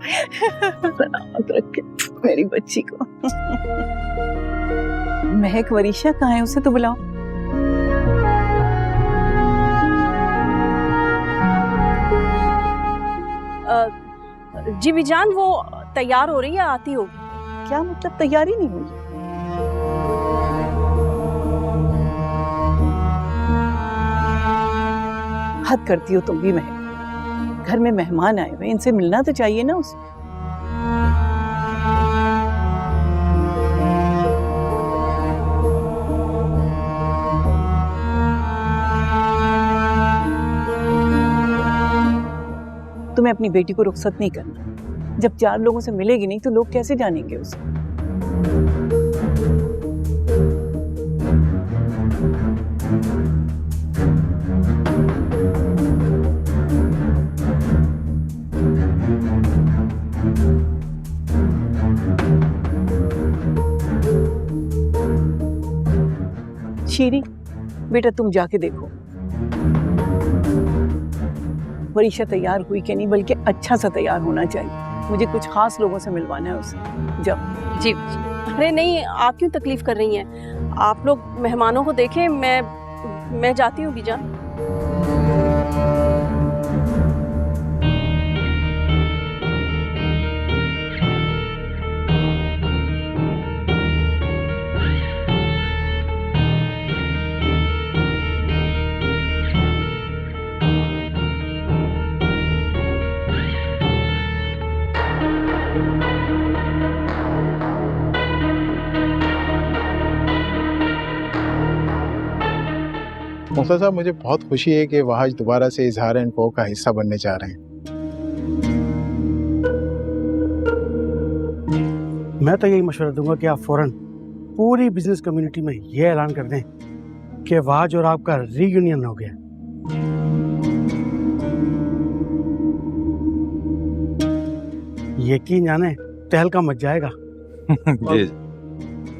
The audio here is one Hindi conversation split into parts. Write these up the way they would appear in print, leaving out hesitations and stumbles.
सलामत रखे मेरी बच्ची को। महक वरीशा कहाँ है, उसे तो बुलाओ। जी बीजान, वो तैयार हो रही है, आती होगी। क्या मतलब तैयारी नहीं हुई? हद करती हो तुम भी महक। घर में मेहमान आए हुए, इनसे मिलना तो चाहिए ना उसे। तुम्हें अपनी बेटी को रुखसत नहीं करना। जब 4 लोगों से मिलेगी नहीं तो लोग कैसे जानेंगे उसे? शीरी, बेटा तुम जाके देखो वरीशा तैयार हुई कि नहीं, बल्कि अच्छा सा तैयार होना चाहिए। मुझे कुछ खास लोगों से मिलवाना है उसे। जाओ। जी। अरे नहीं, आप क्यों तकलीफ कर रही हैं? आप लोग मेहमानों को देखें, मैं जाती हूँ बीजान। मुफ्ता साहब, मुझे बहुत खुशी है कि वहाज दोबारा से इजहार एंड को का हिस्सा बनने जा रहे हैं। मैं तो यही मशवरा दूंगा कि आप फौरन पूरी बिजनेस कम्युनिटी में यह ऐलान कर दें कि वहाज और आपका रीयूनियन हो गया। यकीन जाने तहलका मच जाएगा।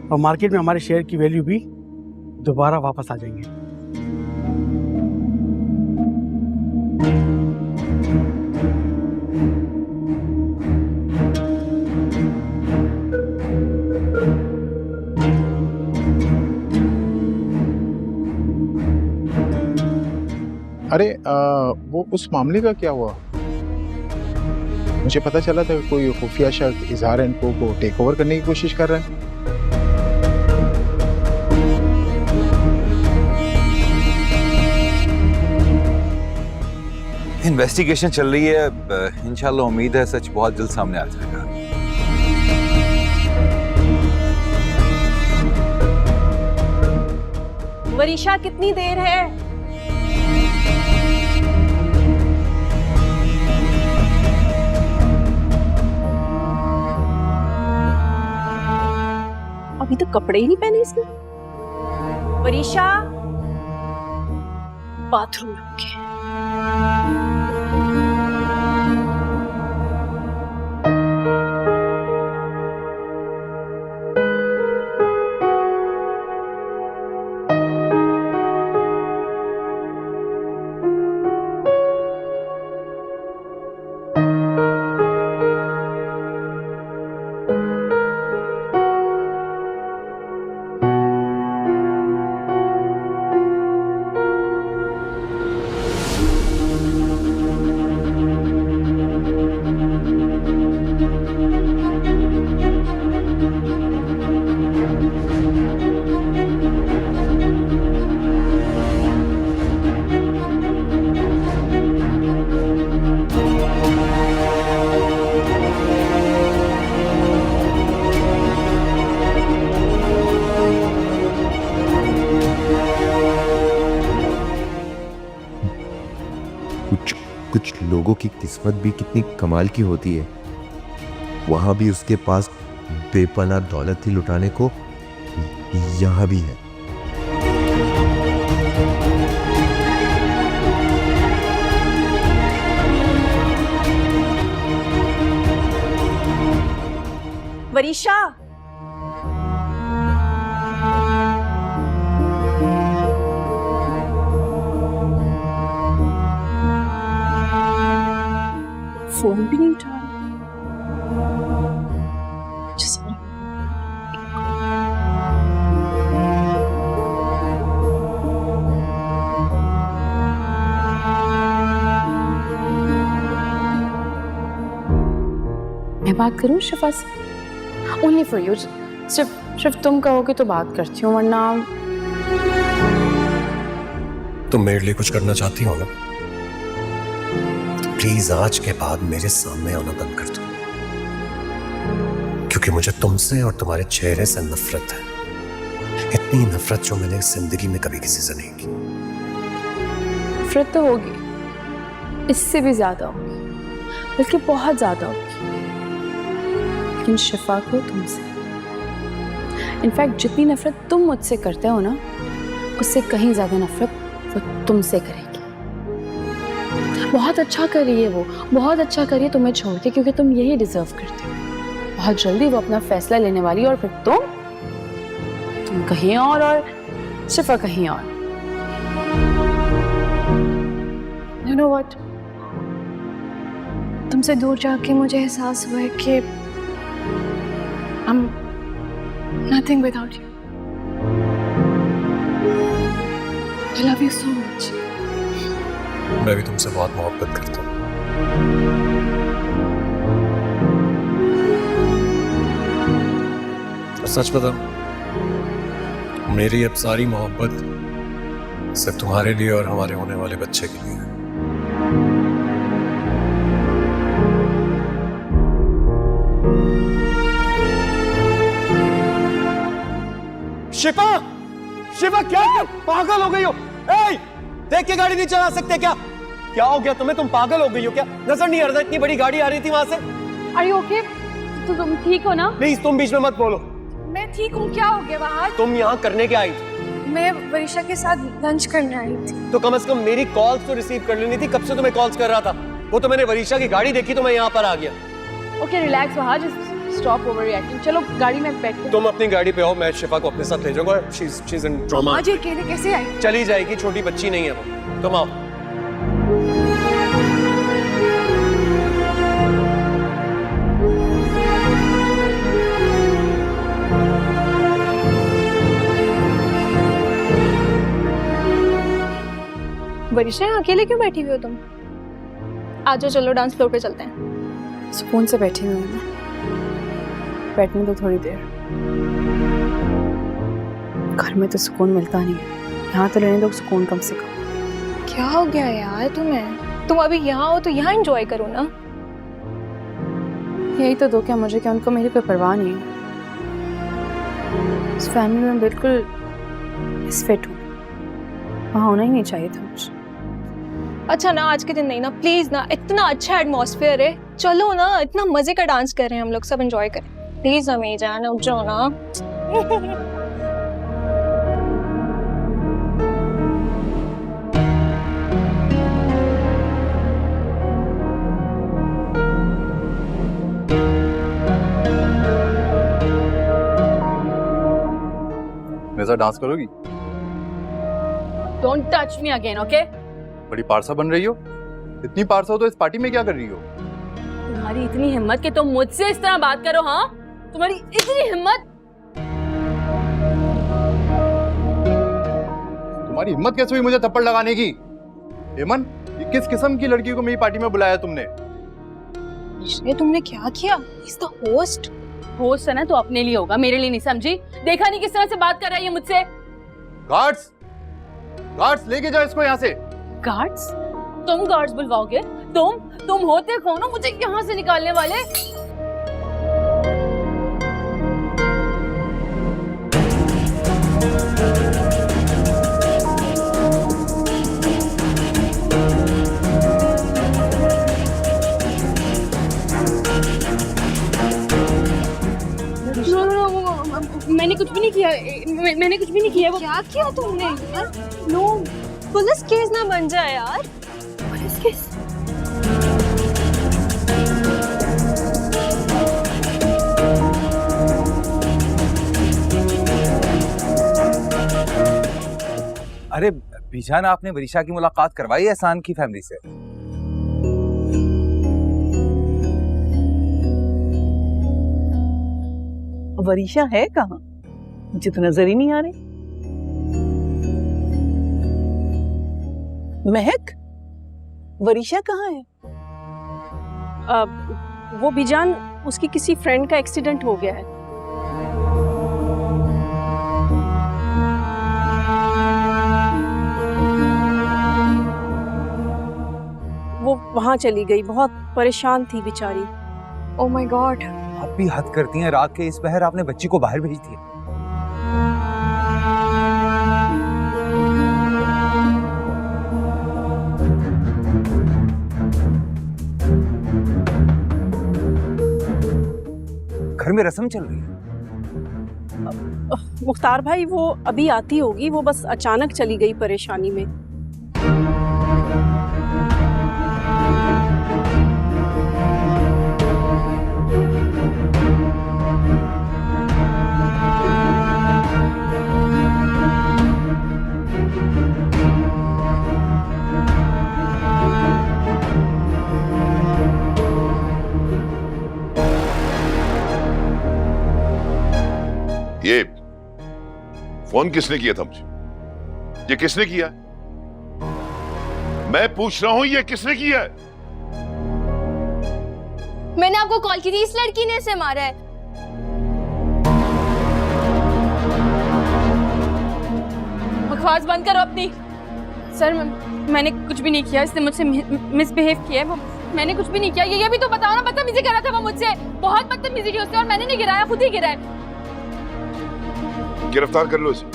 और मार्केट में हमारे शेयर की वैल्यू भी दोबारा वापस आ जाएंगे। अरे वो उस मामले का क्या हुआ? मुझे पता चला था कि कोई खुफिया शख्स इजहार एंड को टेक ओवर करने की कोशिश कर रहा है। इन्वेस्टिगेशन चल रही है, इंशाल्लाह उम्मीद है सच बहुत जल्द सामने आ जाएगा। वरीशा, कितनी देर है? अभी तो कपड़े ही नहीं पहने इसने। वरीशा, बाथरूम में होंगे। कुछ लोगों की किस्मत भी कितनी कमाल की होती है। वहां भी उसके पास बेपनाह दौलत ही लुटाने को यहां भी है। वरीशा, फोन भी नहीं उठा रहा। मैं बात करूं शिफा से? Only for you. सिर्फ तुम कहोगे तो बात करती हूँ, वरना तुम मेरे लिए कुछ करना चाहती हो ना, तो प्लीज आज के बाद मेरे सामने आना बंद कर दो, क्योंकि मुझे तुमसे और तुम्हारे चेहरे से नफरत है। इतनी नफरत जो मैंने जिंदगी में कभी किसी से नहीं की। नफरत तो होगी, इससे भी ज्यादा होगी, बल्कि बहुत ज्यादा होगी, लेकिन शिफा को तुमसे। इनफैक्ट जितनी नफरत तुम मुझसे करते हो ना, उससे कहीं ज्यादा नफरत वो तुमसे करेगी। बहुत अच्छा कर रही है वो, बहुत अच्छा कर रही है तुम्हें छोड़ के, क्योंकि तुम यही डिजर्व करते हो। बहुत जल्दी वो अपना फैसला लेने वाली है, और फिर तुम कहीं और शिफा कहीं और। You know what? तुमसे दूर जाके मुझे एहसास हुआ है कि I'm nothing without you. I love you so much. मैं भी तुमसे बहुत मोहब्बत करता हूँ। और सच बताऊं, मेरी अब सारी मोहब्बत सिर्फ तुम्हारे लिए और हमारे होने वाले बच्चे के लिए है। शिफा, शिफा क्या तुम पागल हो गई हो? देख के गाड़ी नहीं चला सकते क्या? क्या हो गया तुम्हें? तुम पागल हो गई हो क्या? नजर नहीं आ रहा? इतनी बड़ी गाड़ी आ रही थी वहां से। Are you okay? तो तुम ठीक हो ना? प्लीज तुम बीच में मत बोलो। मैं ठीक हूँ। क्या हो गया वहाँ? तुम यहाँ करने क्या आई थी? मैं वरिशा के साथ लंच करने आई थी। तो कम से कम मेरी कॉल्स तो रिसीव कर लेनी थी। कब से तुम्हें कॉल्स कर रहा था? वो तो मैंने वरिशा की गाड़ी देखी तो मैं यहाँ पर आ गया। Okay, relax वहाँ, just stop overreacting. चलो गाड़ी में बैठते। तुम अपनी गाड़ी पे आओ, मैं शिफा को अपने साथ ले जाऊंगा। She's in trauma. आज अकेले कैसे आई? चली जाएगी, छोटी बच्ची नहीं है वो। तुम आओ। वरिशा अकेले क्यों बैठी हुई हो तुम? आज चलो डांस फ्लोर पे चलते हैं। सुकून से बैठी हुई हूँ मैं, बैठने दो थोड़ी देर। घर में तो सुकून मिलता नहीं है, यहाँ तो लेने दो सुकून कम से कम। क्या हो गया यार तुम्हें? तुम अभी यहाँ हो तो यहाँ एंजॉय करो ना। यही तो दो क्या मुझे, क्या उनको मेरी कोई परवाह नहीं है। इस फैमिली में बिल्कुल फिट हूँ, वहाँ होना ही नहीं चाहिए था मुझे। अच्छा ना, आज के दिन नहीं ना, प्लीज ना। इतना अच्छा एटमॉस्फेयर है, चलो ना। इतना मजे का डांस कर रहे हैं हम लोग, सब एंजॉय करें। प्लीज हमें जाना, उठ जाओ ना। मेरे साथ डांस करोगी? Don't touch me again, okay? बड़ी पारसा बन रही हो। इतनी पारसा हो तो इस पार्टी में क्या कर रही हो? तुम्हारी इतनी हिम्मत कि तुम मुझसे इस तरह बात करो? हाँ, तुम्हारी इतनी हिम्मत? तुम्हारी हिम्मत कैसे हुई मुझे थप्पड़ लगाने की? हेमन, ये किस किस्म की लड़की को मेरी पार्टी में बुलाया तुमने? ये तुमने क्या किया? He's the host. होस्ट है ना तो अपने लिए होगा, मेरे लिए नहीं, समझी? देखा नहीं किस तरह से बात कर रहा है ये मुझसे? गार्ड्स, गार्ड्स लेके जाओ इसको यहाँ से। गार्ड्स? तुम गार्ड्स बुलवाओगे? तुम होते कौन हो मुझे यहाँ से निकालने वाले? मैंने कुछ भी नहीं किया, मैंने कुछ भी नहीं किया। वो क्या किया तुमने यार? नो, पुलिस केस ना बन जाए यार। Police case? अरे बीजान, आपने वरिशा की मुलाकात करवाई है एहसान की फैमिली से? वरीशा है कहाँ? मुझे तो नजर ही नहीं आ रही। महक, वरीशा कहाँ है? वो बिजान, उसकी किसी फ्रेंड का एक्सीडेंट हो गया है। वो वहां चली गई, बहुत परेशान थी बेचारी। Oh my God. आप भी हद करती हैं, रात के इस पहर आपने बच्ची को बाहर भेज दिया। घर में रस्म चल रही है। मुख्तार भाई, वो अभी आती होगी, वो बस अचानक चली गई परेशानी में। ये फोन किसने किया था मुझे? ये किसने किया? मैं पूछ रहा हूं, ये किसने किया है? मैंने आपको कॉल की थी, इस लड़की ने इसे मारा है। बकवास बंद करो अपनी। सर, मैंने कुछ भी नहीं किया, इसने मुझसे मिसबिहेव किया है। मैंने कुछ भी नहीं किया। ये भी तो बताओ ना, बदतमीजी कर रहा था वो मुझसे, बहुत बदतमीजी की उससे, और मैंने नहीं गिराया, खुद ही गिरा है। गिरफ्तार कर लो इसे।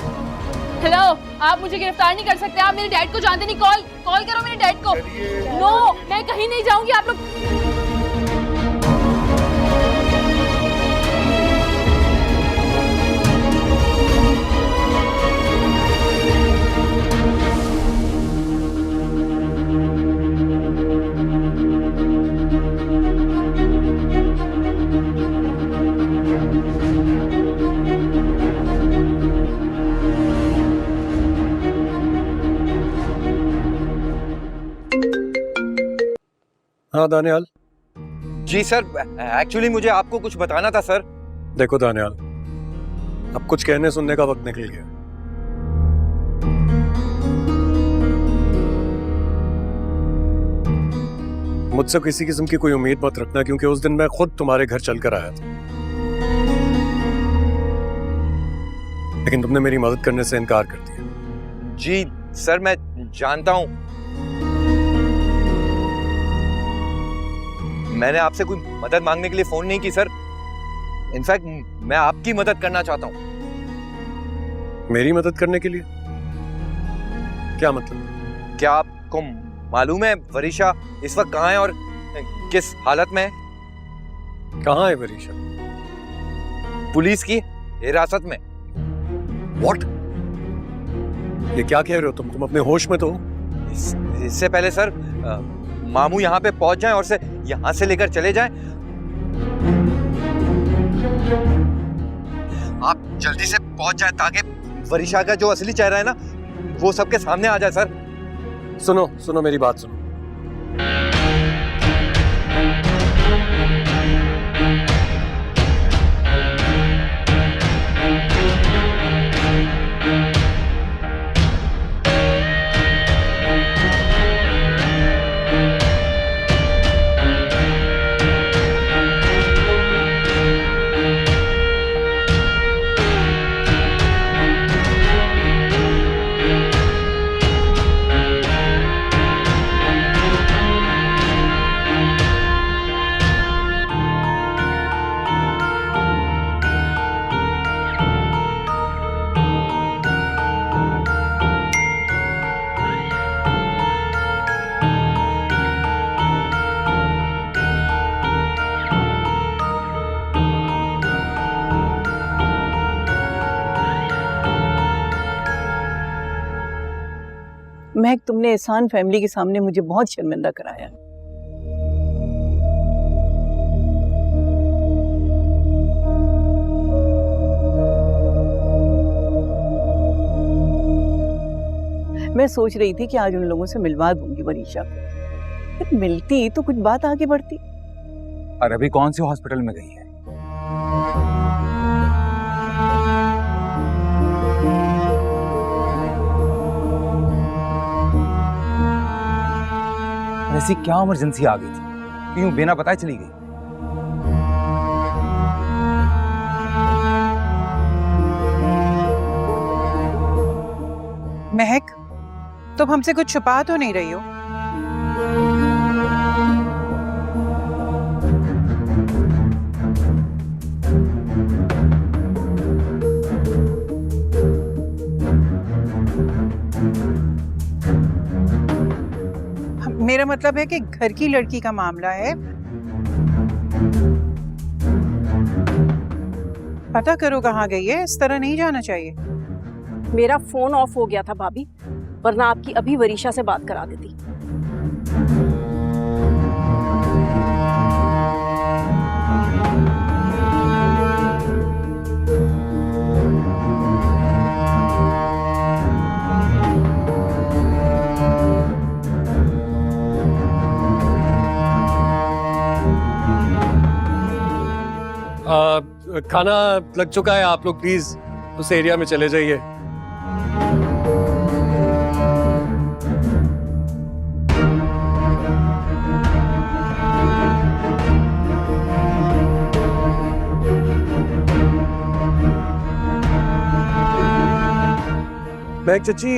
हेलो, आप मुझे गिरफ्तार नहीं कर सकते। आप मेरे डैड को जानते नहीं। कॉल करो मेरे डैड को। नो, मैं कहीं नहीं जाऊंगी। आप लोग हाँ दानियाल। जी सर, एक्चुअली मुझे आपको कुछ बताना था सर। देखो दानियाल, अब कुछ कहने सुनने का वक्त निकल गया। मुझसे किसी किस्म की कोई उम्मीद मत रखना, क्योंकि उस दिन मैं खुद तुम्हारे घर चलकर आया था, लेकिन तुमने मेरी मदद करने से इनकार कर दिया। जी सर, मैं जानता हूं। मैंने आपसे कोई मदद मांगने के लिए फोन नहीं की सर। इनफैक्ट मैं आपकी मदद करना चाहता हूं। मेरी मदद करने के लिए? क्या मतलब? क्या आपको मालूम है वरीशा इस वक्त कहाँ है और किस हालत में है? कहाँ है वरीशा? पुलिस की हिरासत में। What? ये क्या कह रहे हो तुम अपने होश में तो हो? इससे पहले सर मामू यहाँ पे पहुंच जाएं और उसे यहाँ से लेकर चले जाएं, आप जल्दी से पहुंच जाएं ताकि वरीशा का जो असली चेहरा है ना, वो सबके सामने आ जाए सर। सुनो मेरी बात सुनो। महक, तुमने एहसान फैमिली के सामने मुझे बहुत शर्मिंदा कराया। मैं सोच रही थी कि आज उन लोगों से मिलवा दूंगी वरीशा को, फिर मिलती तो कुछ बात आगे बढ़ती। और अभी कौन से हॉस्पिटल में गई है? ऐसी क्या इमरजेंसी आ गई थी कि यूं बिना बताए चली गई? महक, तुम हमसे कुछ छुपा तो नहीं रही हो? मेरा मतलब है कि घर की लड़की का मामला है, पता करो कहाँ गई है। इस तरह नहीं जाना चाहिए। मेरा फोन ऑफ हो गया था भाभी, वरना आपकी अभी वरीशा से बात करा देती। खाना लग चुका है, आप लोग प्लीज उस एरिया में चले जाइए। महक चची,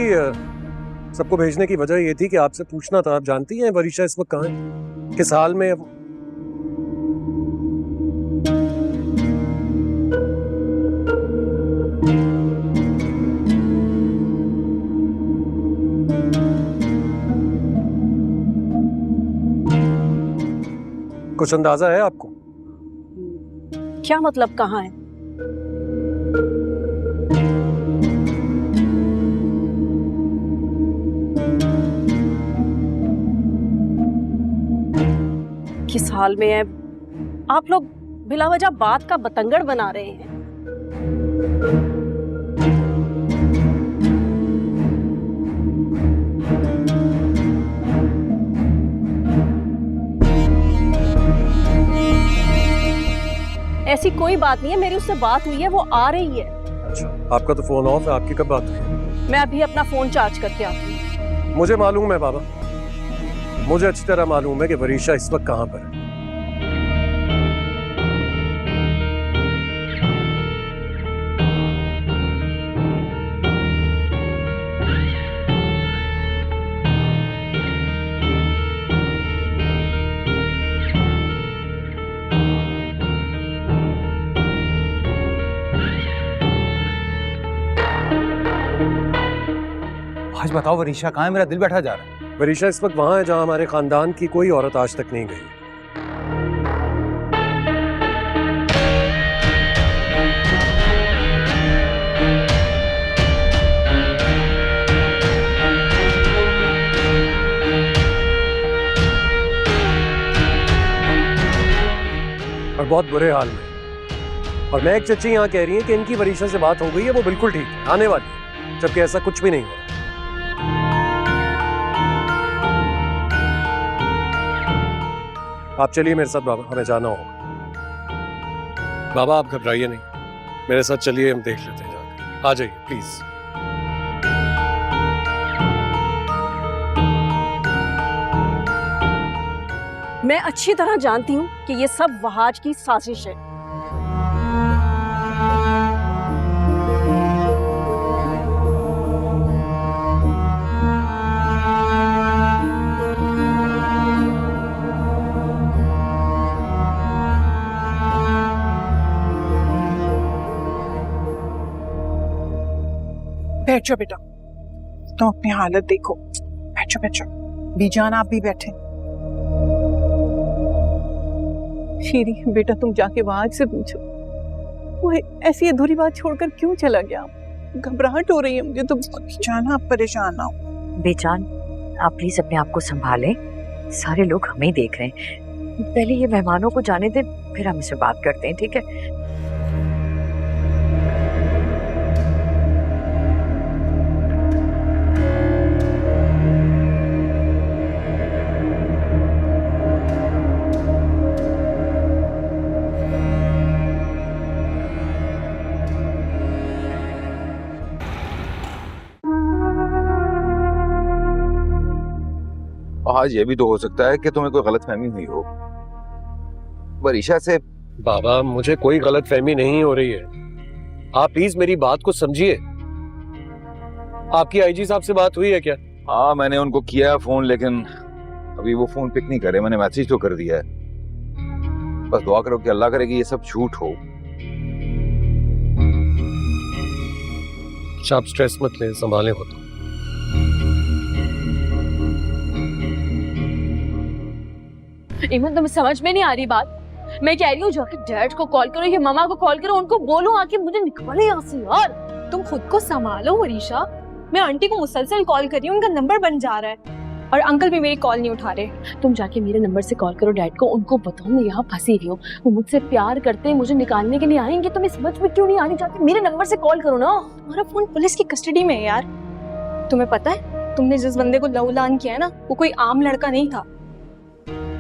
सबको भेजने की वजह ये थी कि आपसे पूछना था, आप जानती हैं वरीशा इस वक्त कहाँ है, किस हाल में है वो? कुछ अंदाजा है आपको? क्या मतलब कहाँ है? किस हाल में है? आप लोग बिला वजह बात का बतंगड़ बना रहे हैं। ऐसी कोई बात नहीं है, मेरी उससे बात हुई है, वो आ रही है। अच्छा, आपका तो फोन ऑफ है, आपकी कब बात हुई? मैं अभी अपना फोन चार्ज करके आती हूँ। मुझे मालूम है बाबा, मुझे अच्छी तरह मालूम है कि वरीशा इस वक्त कहाँ पर है। आज बताओ वरीशा कहाँ है? मेरा दिल बैठा जा रहा है। वरीशा इस वक्त वहां है जहां हमारे खानदान की कोई औरत आज तक नहीं गई। और बहुत बुरे हाल में। और महक चची यहाँ कह रही है कि इनकी वरीशा से बात हो गई है, वो बिल्कुल ठीक है, आने वाली है, जबकि ऐसा कुछ भी नहीं हुआ। आप चलिए मेरे साथ बाबा, हमें जाना होगा। बाबा आप घबराइए नहीं, मेरे साथ चलिए, हम देख लेते हैं जाकर। आ जाइए प्लीज। मैं अच्छी तरह जानती हूँ कि ये सब वहाज की साजिश है। बैठो बेटा, तुम अपनी हालत देखो। बैठो बैठो। बीजान आप भी बैठे। शीरी बेटा, तुम जाके वहाज से पूछो, वो ऐसी अधूरी बात छोड़कर क्यों चला गया? घबराहट हो रही है मुझे तो। बीजान आप परेशान ना हो। बेजान, आप प्लीज अपने आप को संभालें, सारे लोग हमें देख रहे हैं। पहले ये मेहमानों को जाने दें, फिर हम इससे बात करते हैं, ठीक है? महाराज, ये भी तो हो सकता है कि तुम्हें कोई गलतफहमी हुई हो वरीशा से। बाबा, मुझे कोई गलतफहमी नहीं हो रही है। आप प्लीज मेरी बात को समझिए। आपकी आईजी साहब से बात हुई है क्या? हाँ, मैंने उनको किया है फोन, लेकिन अभी वो फोन पिक नहीं करे। मैंने मैसेज तो कर दिया है। बस दुआ करो कि अल्लाह करे कि ये सब झूठ हो। आप स्ट्रेस मत लें, संभालें हो तो। इमन, तुम्हें समझ में नहीं आ रही बात? मैं कह रही हूँ जाके डैड को कॉल करो या मम्मा को कॉल करो, उनको बोलो आके मुझे निकाले यहाँ से यार। तुम खुद को संभालो वरीशा। मैं आंटी को मुसलसल कॉल कर रही हूँ, उनका नंबर बन जा रहा है और अंकल भी मेरी कॉल नहीं उठा रहे। तुम जाके मेरे नंबर से कॉल करो डैड को, उनको बताओ मैं यहाँ फंसी हुई हूँ, वो मुझसे प्यार करते हैं, मुझे निकालने के लिए आएंगे। तुम्हें समझ में क्यों नहीं आ रही? जाके मेरे नंबर से कॉल करो ना। तुम्हारा फोन पुलिस की कस्टडी में है यार। तुम्हें पता है तुमने जिस बंदे को लवलान किया है ना, वो कोई आम लड़का नहीं था।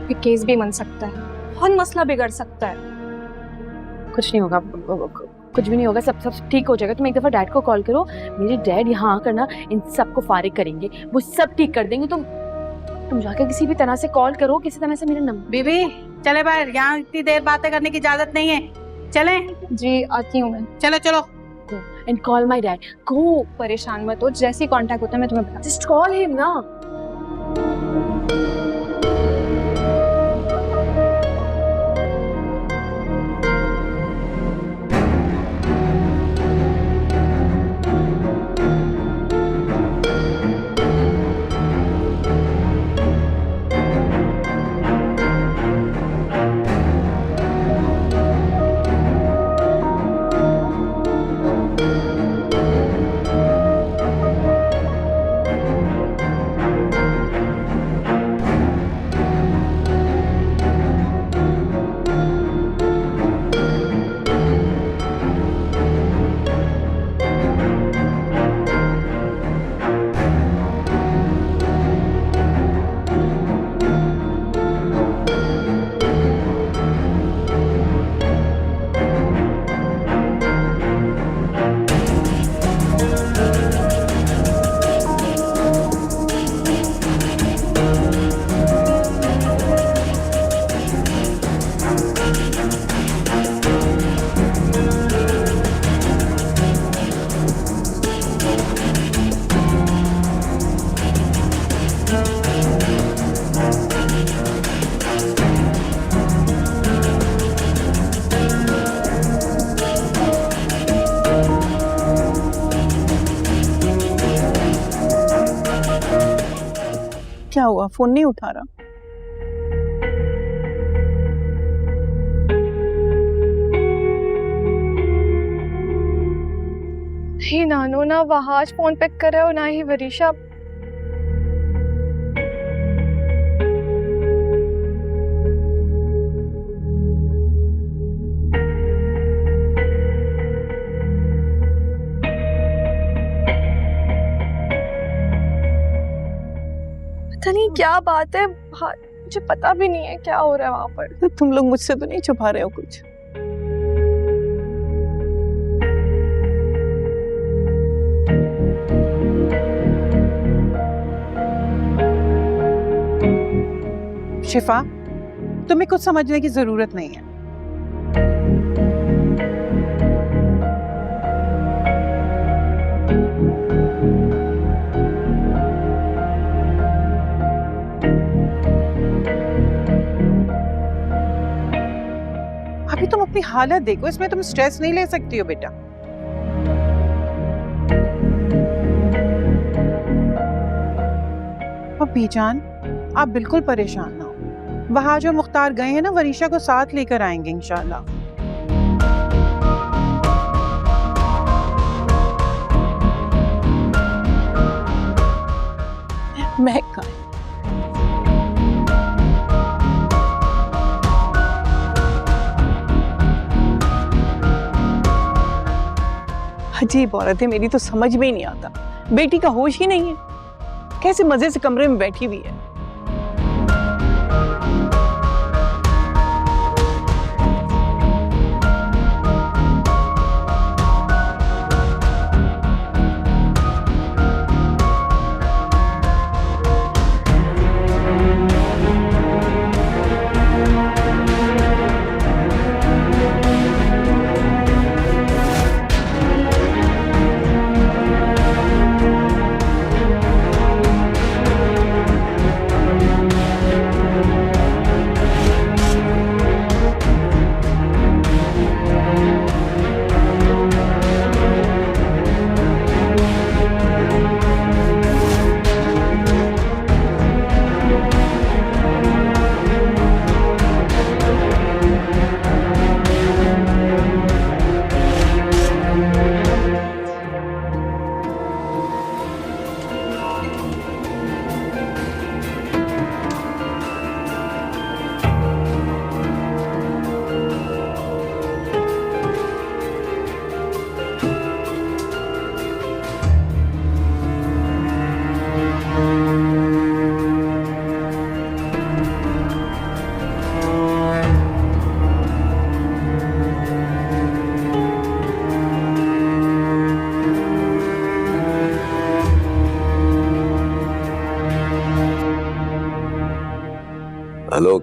ये केस भी बन सकता है, बहुत मसला बिगड़ सकता है। कुछ नहीं होगा, कुछ भी नहीं होगा, सब ठीक हो जाएगा। तुम एक दफा डैड को कॉल करो, मेरे डैड यहाँ आकर ना इन सबको फारिग करेंगे, वो सब ठीक कर देंगे। तुम जाकर किसी भी तरह से कॉल करो, किसी तरह से मेरा नंबर। बीबी चले बाहर, यहाँ इतनी देर बातें करने की इजाजत नहीं है। चले जी, आती हूँ मैं। चलो चलो। And call my dad. Go. परेशान मत हो, जैसे ही कांटेक्ट होता है मैं तुम्हें बता। जस्ट कॉल हिम ना। क्या हुआ, फोन नहीं उठा रहा? नहीं नानो, ना वहाज फोन पिक कर रहे हो ना ही वरीशा। पता नहीं क्या बात है, मुझे पता भी नहीं है क्या हो रहा है वहां पर। तुम लोग मुझसे तो नहीं छुपा रहे हो कुछ? शिफा, तुम्हें कुछ समझने की जरूरत नहीं है। अभी तुम अपनी हालत देखो, इसमें तुम स्ट्रेस नहीं ले सकती हो बेटा। बीजान, आप बिल्कुल परेशान ना हो। वहां जो मुख्तार गए हैं ना, वरीशा को साथ लेकर आएंगे इंशाल्लाह। महक कहाँ है? अजीब औरत है मेरी, तो समझ में ही नहीं आता। बेटी का होश ही नहीं है, कैसे मजे से कमरे में बैठी हुई है।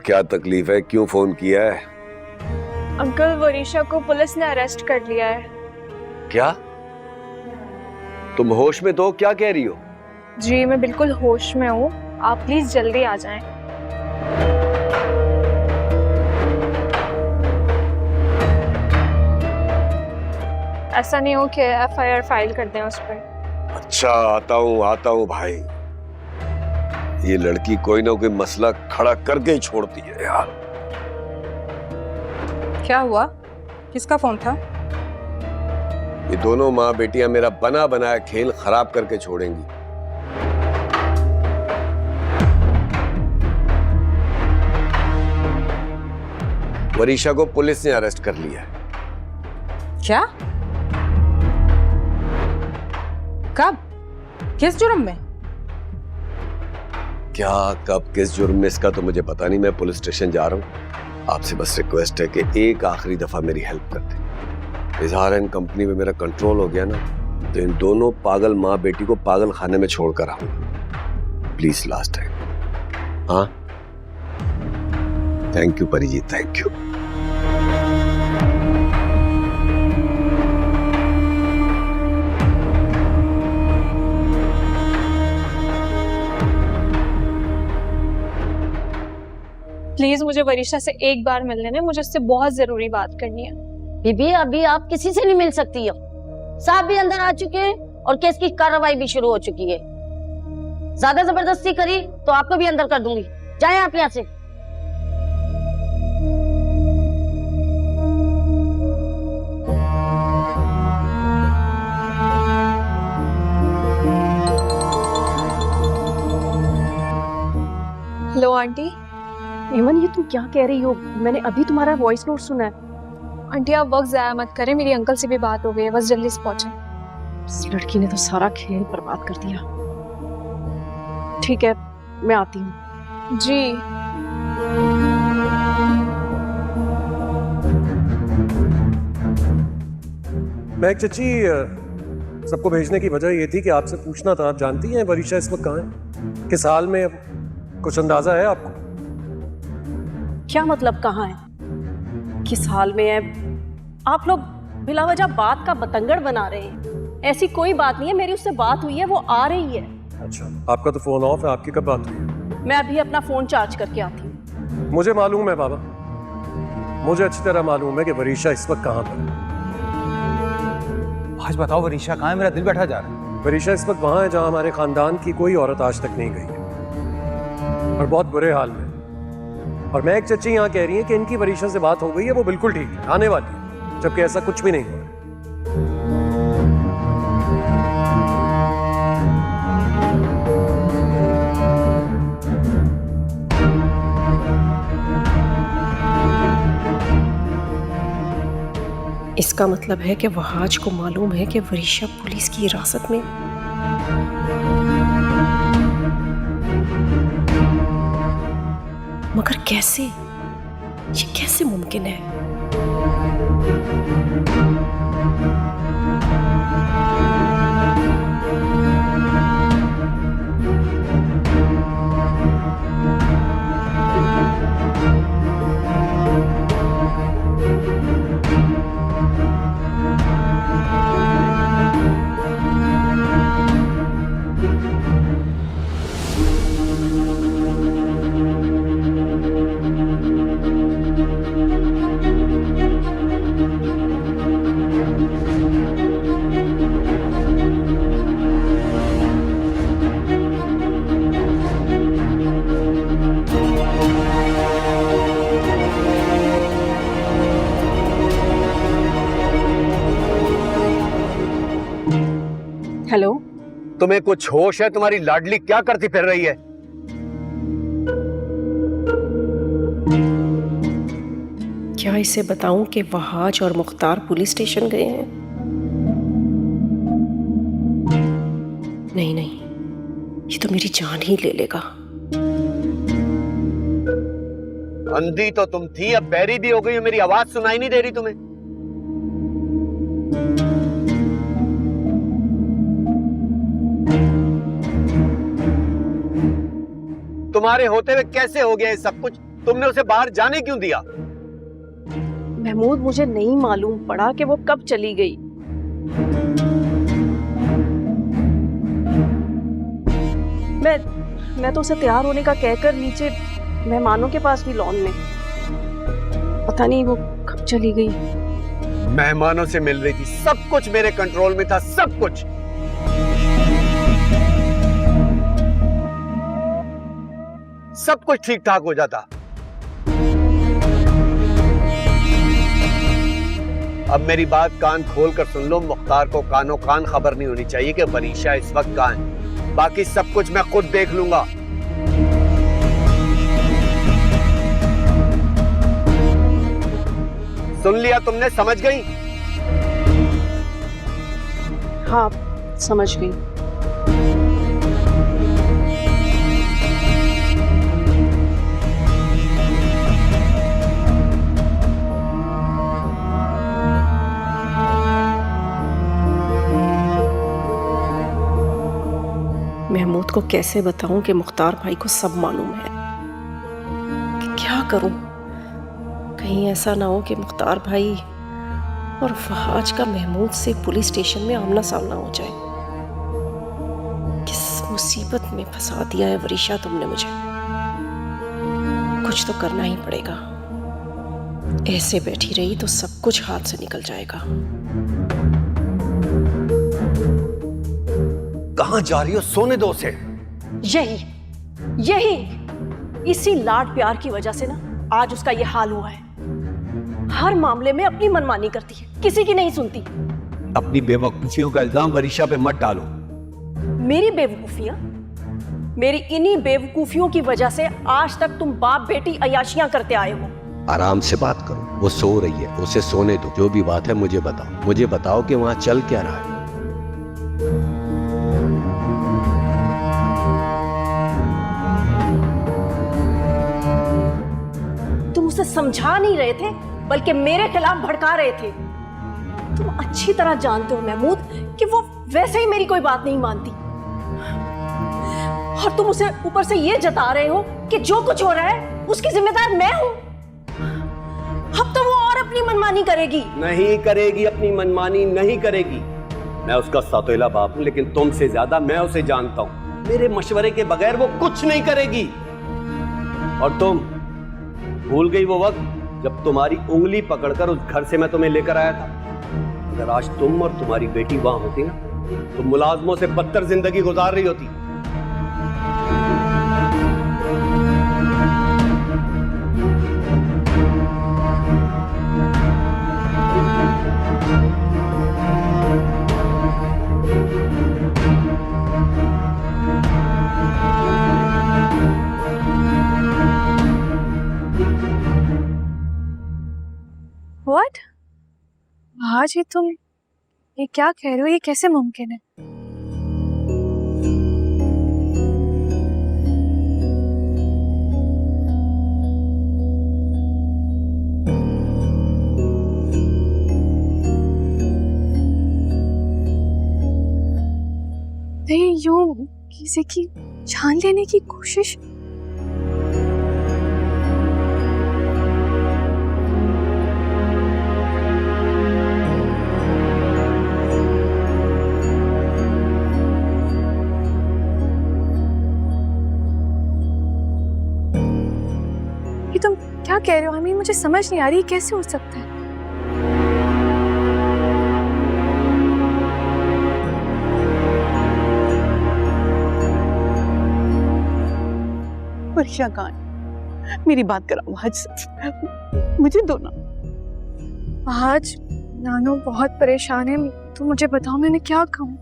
क्या तकलीफ है, क्यों फोन किया है? अंकल, वरीशा को पुलिस ने अरेस्ट कर लिया है। क्या? तुम होश में तो हो? क्या कह रही हो? जी मैं बिल्कुल होश में हूँ, आप प्लीज जल्दी आ जाएं। ऐसा नहीं हो कि एफआईआर फाइल कर दें उस पर। अच्छा, आता हूँ भाई। ये लड़की कोई ना कोई मसला खड़ा करके ही छोड़ती है यार। क्या हुआ? किसका फोन था? ये दोनों माँ बेटियां मेरा बना बनाया खेल खराब करके छोड़ेंगी। वरीशा को पुलिस ने अरेस्ट कर लिया है। क्या? कब? किस जुर्म में? क्या कब किस जुर्म में, इसका तो मुझे पता नहीं। मैं पुलिस स्टेशन जा रहा हूँ। आपसे बस रिक्वेस्ट है कि एक आखिरी दफा मेरी हेल्प कर दें। इजहार एंड कंपनी में मेरा कंट्रोल हो गया ना, तो इन दोनों पागल माँ बेटी को पागल खाने में छोड़कर आऊंगा। Please last time. हाँ, थैंक यू परी जी, थैंक यू। प्लीज मुझे वरीशा से एक बार मिलने दें, मुझे उससे बहुत जरूरी बात करनी है। बीबी अभी आप किसी से नहीं मिल सकती हो। साहब भी अंदर आ चुके हैं और केस की कार्रवाई भी शुरू हो चुकी है। ज्यादा जबरदस्ती करी तो आपको भी अंदर कर दूंगी। जाएं आप यहाँ से। Hello aunty. एमन, ये तुम क्या कह रही हो? मैंने अभी तुम्हारा वॉइस नोट सुना है। आंटी आप वक्त जाया मत करें, मेरी अंकल से भी बात हो गई है, बस जल्दी से पहुंचे। इस लड़की ने तो सारा खेल बर्बाद कर दिया। ठीक है, मैं आती हूँ। जी। महक चची, सबको भेजने की वजह ये थी कि आपसे पूछना था, आप जानती हैं वरीशा इस वक्त कहाँ है, किस हाल में? कुछ अंदाजा है आपको? क्या मतलब कहाँ है, किस हाल में है? आप लोग बिला वजह बात का बतंगड़ बना रहे हैं। ऐसी कोई बात नहीं है, मेरी उससे बात हुई है, वो आ रही है। अच्छा, आपका तो फोन ऑफ है, आपकी कब बात हुई है? मैं अभी अपना फोन चार्ज करके आती हूँ। मुझे मालूम है बाबा, मुझे अच्छी तरह मालूम है कि वरीशा इस वक्त कहाँ पर है। आज बताओ वरीशा कहाँ है, मेरा दिल बैठा जा रहा है। वरीशा इस वक्त वहाँ है जहाँ हमारे खानदान की कोई औरत आज तक नहीं गई है, और बहुत बुरे हाल में। और मैं एक चच्ची यहाँ कह रही है कि इनकी वरीशा से बात हो गई है, वो बिल्कुल ठीक है, आने वाली है, जबकि ऐसा कुछ भी नहीं हुआ। इसका मतलब है कि वहाज को मालूम है कि वरीशा पुलिस की हिरासत में। मगर कैसे? ये कैसे मुमकिन है? हेलो, तुम्हें कुछ होश है? तुम्हारी लाडली क्या करती फिर रही है? क्या इसे बताऊं कि वहाज और मुख्तार पुलिस स्टेशन गए हैं? नहीं नहीं, ये तो मेरी जान ही ले लेगा। अंधी तो तुम थी, अब बहरी भी हो गई हो, मेरी आवाज सुनाई नहीं दे रही तुम्हें? तुम्हारे होते हुए कैसे हो गया ये सब कुछ? तुमने उसे बाहर जाने क्यों दिया? महमूद, मुझे नहीं मालूम पड़ा कि वो कब चली गई। मैं तो उसे तैयार होने का कहकर नीचे मेहमानों के पास भी लॉन में, पता नहीं वो कब चली गई। मेहमानों से मिल रही थी, सब कुछ मेरे कंट्रोल में था, सब कुछ। सब कुछ ठीक ठाक हो जाता। अब मेरी बात कान खोल कर सुन लो, मुख्तार को कानों कान खबर नहीं होनी चाहिए कि वरीशा इस वक्त कहां है। बाकी सब कुछ मैं खुद देख लूंगा। सुन लिया तुमने? समझ गई? हाँ, समझ गई। महमूद को कैसे बताऊं कि मुख्तार भाई को सब मालूम है? क्या करूं? कहीं ऐसा ना हो कि मुख्तार भाई और फहाज का महमूद से पुलिस स्टेशन में आमना सामना हो जाए। किस मुसीबत में फंसा दिया है वरीशा तुमने मुझे। कुछ तो करना ही पड़ेगा। ऐसे बैठी रही तो सब कुछ हाथ से निकल जाएगा। कहां जा रही हो? सोने दो उसे। यही इसी लाड प्यार की वजह से ना आज उसका ये हाल हुआ है। हर मामले में अपनी मनमानी करती है, किसी की नहीं सुनती। अपनी बेवकूफियों का इल्जाम वरीशा पे मत डालो। मेरी बेवकूफियां? मेरी इन्हीं बेवकूफियों की वजह से आज तक तुम बाप बेटी अयाशियां करते आए हो। आराम से बात करो, वो सो रही है, उसे सोने दो। जो भी बात है मुझे बताओ। मुझे बताओ कि वहां चल क्या रहा है। उसे समझा नहीं रहे थे बल्कि मेरे खिलाफ भड़का रहे थे। तुम अच्छी तरह जानते हो महमूद कि वो वैसे ही मेरी कोई बात नहीं मानती, और तुम उसे ऊपर से ये जता रहे हो कि जो कुछ हो रहा है उसकी जिम्मेदार मैं हूं। अब तो वो और अपनी मनमानी करेगी। नहीं करेगी, अपनी मनमानी नहीं करेगी। मैं उसका सौतेला बाप हूं, लेकिन तुमसे ज्यादा मैं उसे जानता हूं। मेरे मशवरे के बगैर वो कुछ नहीं करेगी। और तुम भूल गई वो वक्त जब तुम्हारी उंगली पकड़कर उस घर से मैं तुम्हें लेकर आया था? अगर आज तुम और तुम्हारी बेटी वहां होती ना, तो मुलाजमों से बदतर जिंदगी गुजार रही होती। What? आज ही तुम ये क्या कह रहे हो? ये कैसे मुमकिन है? नहीं, यूं किसी की जान लेने की कोशिश? तुम क्या कह रहे हो? I mean, मुझे समझ नहीं आ रही कैसे हो सकता है। वरीशा कहाँ है? मेरी बात कराओ आज से, मुझे दो ना। आज नानो बहुत परेशान है, तो मुझे बताओ मैंने क्या कहूँ?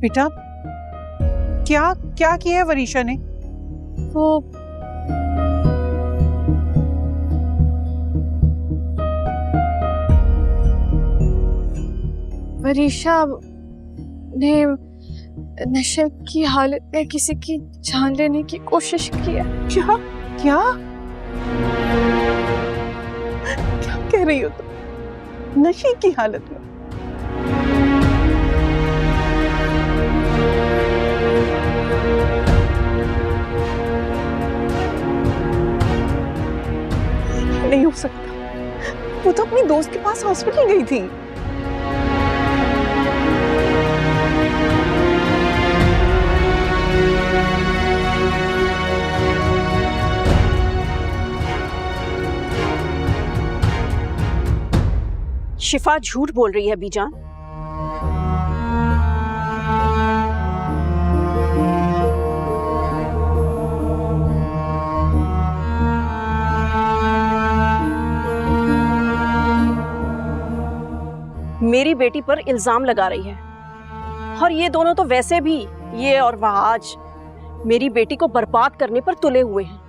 बेटा, क्या क्या किया है वरीशा ने? वो वरीशा ने नशे की हालत में किसी की जान लेने की कोशिश की है। क्या क्या क्या कह रही हो तुम? नशे की हालत में? दोस्त के पास हॉस्पिटल गई थी। शिफा झूठ बोल रही है बीजान। मेरी बेटी पर इल्जाम लगा रही है, और ये दोनों तो वैसे भी, ये और वहाज, मेरी बेटी को बर्बाद करने पर तुले हुए हैं।